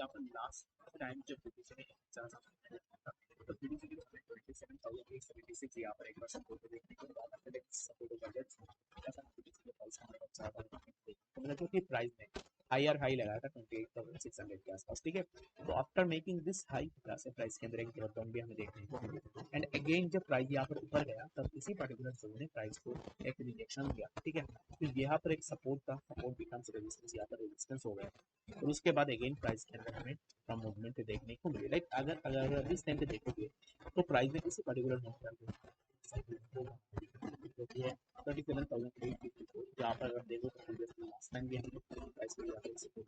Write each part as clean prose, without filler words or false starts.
यहाँ पर last time जब BTC ने एग्जाम तो BTC की 27,876 यहाँ पर एक बार सपोर्ट देखने को मिला था, सपोर्ट बजट ऐसा BTC के प्राइस में तो मतलब क्योंकि प्राइस ने हायर हाई लगाया था 28,600 के आसपास, ठीक है। तो after making this high price के अंदर एक ड्रॉप डाउन भी हमें देखने को मिली एंड अगेन जब प्राइस यहाँ पर ऊपर गया तब इसी पर्टिकुलर जोन ने प्राइस को एक रिजेक्शन दिया, ठीक है। फिर यहाँ पर एक सपोर्ट था, सपोर्ट बिकम्स रेजिस्टेंस, यहाँ पर रेजिस्टेंस हो गया और उसके बाद अगेन प्राइस के अंदर हमें कम मूवमेंट देखने को मिली। लाइक अगर अगर इस टाइम पे देखोगे तो प्राइस में किसी पर्टिकुलर जोन है 37,854, जहाँ पर अगर देखो तो लास्ट टाइम भी हम लोग प्राइस को यहाँ पे सपोर्ट,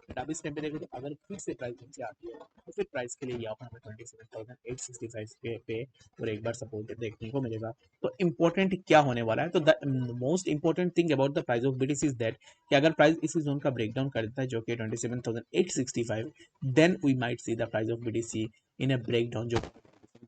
बट अब इस टाइम पे देखो तो अगर फिर से प्राइस नीचे आती है तो फिर प्राइस के लिए यहाँ पर हमें 27,865 पे और एक बार सपोर्ट देखने को मिलेगा। तो इम्पोर्टेंट क्या होने वाला है, तो the most important thing about the price of BTC is that कि अगर प्राइस इसी जोन का ब्रेकडाउन कर देता है जो कि 27,865, then we might see the price of BTC in a breakdown जो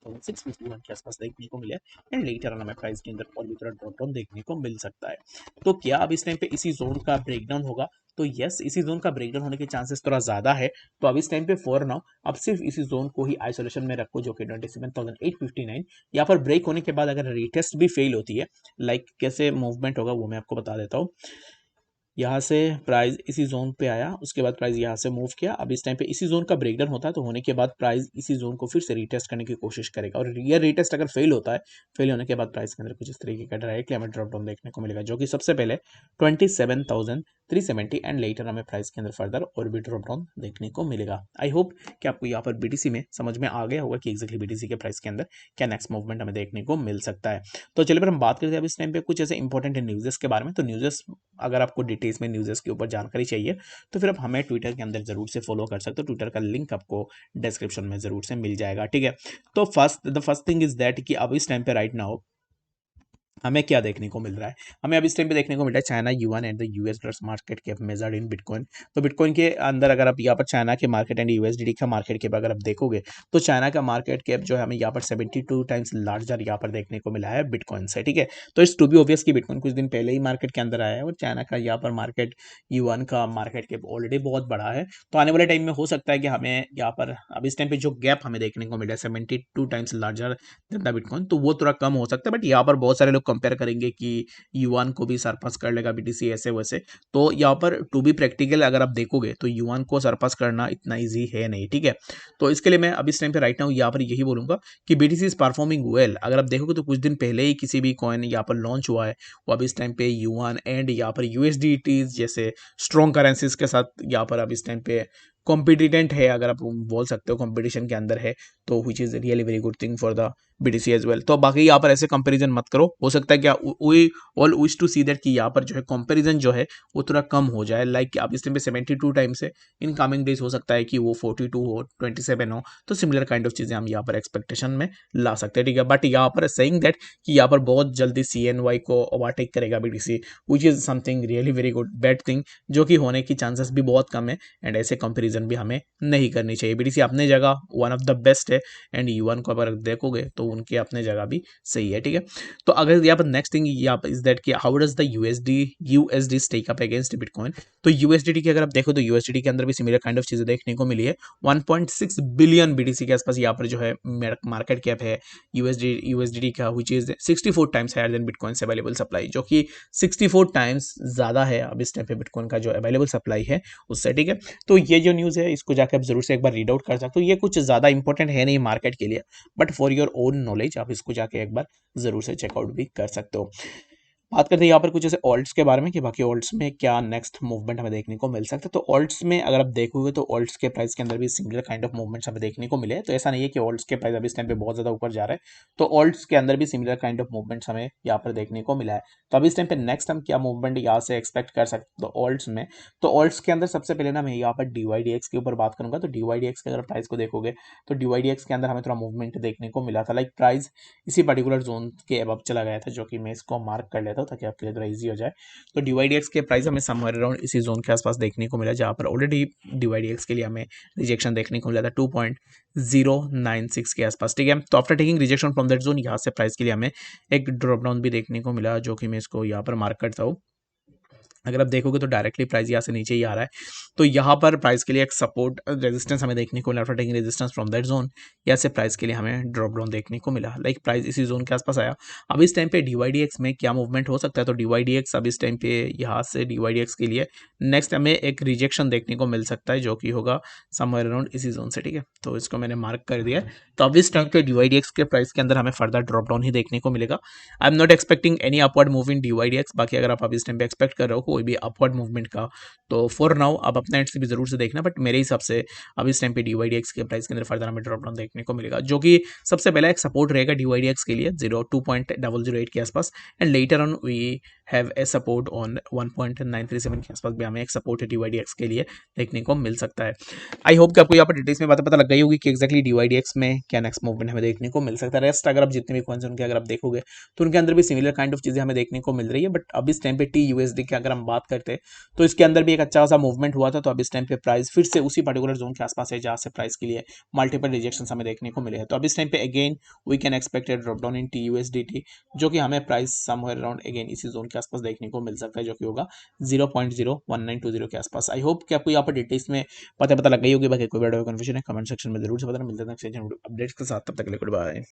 651 के आसपास देखने को मिले एंड लेटर ऑन हमें प्राइस के अंदर और भी थोड़ा ड्रॉप डाउन देखने को मिल सकता है। तो क्या अब इस टाइम पे इसी जोन का ब्रेकडाउन होगा, तो यस इसी जोन का ब्रेकडाउन होने के चांसेस थोड़ा ज्यादा है। तो अब इस टाइम पे फॉर नाउ अब सिर्फ इसी जोन को ही आइसोलेशन में रखो जो कि 27,859, यहाँ पर ब्रेक होने के बाद अगर रीटेस्ट भी फेल होती है, लाइक कैसे मूवमेंट होगा वो मैं आपको बता देता हूँ। यहाँ से प्राइस इसी जोन पे आया, उसके बाद प्राइस यहाँ से मूव किया, अब इस टाइम पे इसी जोन का ब्रेकडाउन होता है तो होने के बाद प्राइस इसी जोन को फिर से रीटेस्ट करने की कोशिश करेगा और ये रीटेस्ट अगर फेल होता है, फेल होने के बाद प्राइस के अंदर कुछ इस तरीके का डायरेक्टली हमें ड्रॉप डाउन देखने को मिलेगा जो कि सबसे पहले 27,370 एंड लेटर हमें प्राइस के अंदर फर्दर और भी ड्रॉप डाउन देखने को मिलेगा। आई होप कि आपको यहाँ पर BTC में समझ में आ गया होगा कि एक्जैक्टली BTC के प्राइस के अंदर क्या नेक्स्ट मूवमेंट हमें देखने को मिल सकता है। तो चलिए फिर हम बात करते हैं अब इस टाइम पे कुछ ऐसे इंपॉर्टेंट न्यूज़ेस के बारे में। तो न्यूज़ेस अगर आपको डिटेल्स में न्यूज़ेस के ऊपर जानकारी चाहिए तो फिर आप हमें ट्विटर के अंदर जरूर से फॉलो कर सकते हो, ट्विटर का लिंक आपको डिस्क्रिप्शन में जरूर से मिल जाएगा, ठीक है। तो the first thing is that कि अब इस टाइम पे राइट नाउ हमें क्या देखने को मिल रहा है, हमें अब इस टाइम पे देखने को मिल रहा है China yuan and the US dollars market cap measured in bitcoin. तो बिटकॉइन के अंदर अगर आप यहाँ पर चाइना के मार्केट एंड USDT का मार्केट कैप अगर आप देखोगे तो चाइना का मार्केट कैप जो है हमें यहाँ पर 72 टाइम्स लार्जर यहाँ पर देखने को मिला है बिटकॉइन से, ठीक है। तो इट्स टू बी ऑब्वियस कि बिटकॉइन कुछ दिन पहले ही मार्केट के अंदर आया है और चाइना का यहाँ पर मार्केट युआन का मार्केट कैप ऑलरेडी बहुत बड़ा है। तो आने वाले टाइम में हो सकता है कि हमें यहाँ पर अब इस टाइम पे जो गैप हमें देखने को मिला है 72 times larger than the bitcoin, तो वो थोड़ा कम हो सकता है। बट यहाँ पर बहुत सारे लोग कंपेयर करेंगे कि युआन को भी सरपास कर लेगा BTC ऐसे वैसे। तो यहाँ पर टू बी प्रैक्टिकल अगर आप देखोगे तो युआन को सरपास करना इतना ईजी है नहीं, ठीक है। तो इसके लिए मैं अब इस टाइम पे राइट नाउ यहाँ पर यही बोलूंगा कि BTC इज परफॉर्मिंग वेल। अगर आप देखोगे तो कुछ दिन पहले ही किसी भी कॉइन यहाँ पर लॉन्च हुआ है, वो अब इस टाइम पे युआन एंड यहाँ पर USDT जैसे स्ट्रॉन्ग करेंसीज के साथ यहाँ पर अब इस टाइम पे कॉम्पिटिटेंट है, अगर आप बोल सकते हो कंपटीशन के अंदर है, तो which is really very good thing for the BTC as well. तो बाकी यहाँ पर ऐसे कंपैरिजन मत करो, हो सकता है क्या we all wish to see that कि यहाँ पर जो है कंपैरिजन जो है वो थोड़ा कम हो जाए। लाइक आप इस टाइम पे 72 टाइम्स है, इन कमिंग डेज हो सकता है कि वो 42 हो 27 हो, तो सिमिलर काइंड ऑफ चीज़ें हम यहाँ पर एक्सपेक्टेशन में ला सकते हैं, ठीक है। बट यहाँ पर सेइंग दैट कि यहाँ पर बहुत जल्दी CNY को ओवरटेक करेगा BTC, which is something really very good bad thing, जो कि होने की चांसेस भी बहुत कम है एंड ऐसे कंपेरिजन भी हमें नहीं करनी चाहिए। BTC अपने जगह वन ऑफ द बेस्ट है एंड युआन को अगर देखोगे तो उनके अपने जगह भी सही है, ठीक है। तो अगर यहाँ पर नेक्स्ट थिंग यहाँ पर इज दैट कि how does the USD stack up against bitcoin. तो USDT की अगर आप देखो तो USDT के अंदर भी सिमिलर काइंड ऑफ चीजें देखने को मिली है। 1.6 बिलियन BTC के आसपास यहाँ पर जो है मार्केट कैप है USDT का, which is 64 times higher than bitcoin available supply, जो कि 64 टाइम्स ज्यादा है अब इस टाइम पे बिटकॉइन का जो अवेलेबल सप्लाई है उससे, ठीक है। तो ये जो न्यूज़ है इसको जाकर आप जरूर से एक बार रीड आउट कर सकते हो, ये कुछ ज़्यादा इंपॉर्टेंट है नहीं मार्केट के लिए, but for your own knowledge आप इसको जाके एक बार जरूर से चेकआउट भी कर सकते हो। बात करते हैं यहाँ पर कुछ ऐसे ऑल्ट्स के बारे में कि बाकी ऑल्ट्स में क्या नेक्स्ट मूवमेंट हमें देखने को मिल सकता है। तो ऑल्ट्स में अगर आप देखोगे तो ऑल्ट्स के प्राइस के अंदर भी सिमिलर काइंड ऑफ मूवमेंट्स हमें देखने को मिले, तो ऐसा नहीं है कि ऑल्ट्स के प्राइस अभी इस टाइम पे बहुत ज़्यादा ऊपर जा रहा है, तो ऑल्ट्स के अंदर भी सिमिलर काइंड ऑफ मूवमेंट्स हमें यहाँ पर देखने को मिला है। तो अभी इस टाइम पे नेक्स्ट हम क्या मूवमेंट यहाँ से एक्सपेक्ट कर सकते हैं ऑल्ट्स में। तो ऑल्ट्स के अंदर सबसे पहले ना मैं यहाँ पर DYDX के ऊपर बात करूंगा। तो DYDX के अगर प्राइस को देखोगे तो DYDX के अंदर हमें थोड़ा मूवमेंट देखने को मिला था, लाइक प्राइस इसी पर्टिकुलर जोन के अब चला गया था, जो कि मैं इसको मार्क कर लेता हूँ ताकि आपके लिए थोड़ा ईजी हो जाए। तो DYDX के प्राइस हमें समवेयर अराउंड इसी जोन के आसपास देखने को मिला, जहाँ पर ऑलरेडी DYDX के लिए हमें रिजेक्शन देखने को मिला था 2.096 के आसपास, ठीक है। तो after taking rejection from that zone यहाँ से प्राइस के लिए हमें एक ड्रॉप डाउन भी देखने को मिला, जो कि मैं इसको यहाँ पर मार्क करता हूँ अगर आप देखोगे तो डायरेक्टली प्राइस यहाँ से नीचे ही आ रहा है, तो यहाँ पर प्राइस के लिए एक सपोर्ट रेजिस्टेंस हमें देखने को मिला, after taking resistance from that zone यहाँ से प्राइस के लिए हमें ड्रॉप डाउन देखने को मिला, लाइक प्राइस इसी जोन के आसपास आया। अब इस टाइम पे DYDX में क्या मूवमेंट हो सकता है, तो DYDX अब इस टाइम पे यहाँ से DYDX के लिए नेक्स्ट हमें एक रिजेक्शन देखने को मिल सकता है, जो कि होगा समवेयर अराउंड इसी जोन से, ठीक है। तो इसको मैंने मार्क कर दिया है। तो अब इस टाइम पे DYDX के प्राइस के अंदर हमें फर्दर ड्रॉप डाउन ही देखने को मिलेगा। I am not expecting any upward move in DYDX। बाकी अगर आप इस टाइम पे एक्सपेक्ट कर रहे हो कोई भी अपवर्ड मूवमेंट का, तो फॉर नाउ आप अपने एंड से भी जरूर से देखना, बट मेरे हिसाब से अब इस टाइम पे DYDX के प्राइस के अंदर फर्दर हमें ड्रॉप डाउन देखने को मिलेगा, जो कि सबसे पहला एक सपोर्ट रहेगा DYDX के लिए 2.008 के आसपास, and later on we have a support on 1.937 के आसपास भी हमें एक सपोर्ट है DYDX के लिए देखने को मिल सकता है। आई होप कि आपको यहाँ पर डिटेल्स में बातें पता लग गई होगी कि एक्जैक्टली DYDX में क्या नेक्स्ट मूवमेंट हमें देखने को मिल सकता है। रेस्ट अगर आप जितने भी कॉइन्स उनके अगर आप देखोगे तो उनके अंदर भी सिमिलर काइंड ऑफ चीजें हमें देखने को मिल रही है, बट अब इस टाइम पे TUSD की अगर हम बात करते हैं तो इसके अंदर भी एक अच्छा सा मूवमेंट हुआ था। तो अब इस टाइम पे प्राइस फिर से उसी पर्टिकुलर जोन के आसपास है जहां से प्राइस के लिए मल्टीपल रिजेक्शन हमें देखने को मिले हैं। तो अब इस टाइम पे again we can expect a drop down in TUSDT, जो कि हमें प्राइस समवेयर अराउंड अगेन इसी जोन के आसपास देखने को मिल सकता है, जो कि होगा 0.01920 के आसपास। आई होप कि आपको यहाँ पर डिटेल्स में पता लग गई होगी। बाकी कोई बड़ा कन्फ्यूजन है कमेंट सेक्शन में जरूर से बताना। मिलते हैं नेक्स्ट अपडेट्स के साथ, तब तक के लिए गुड बाय।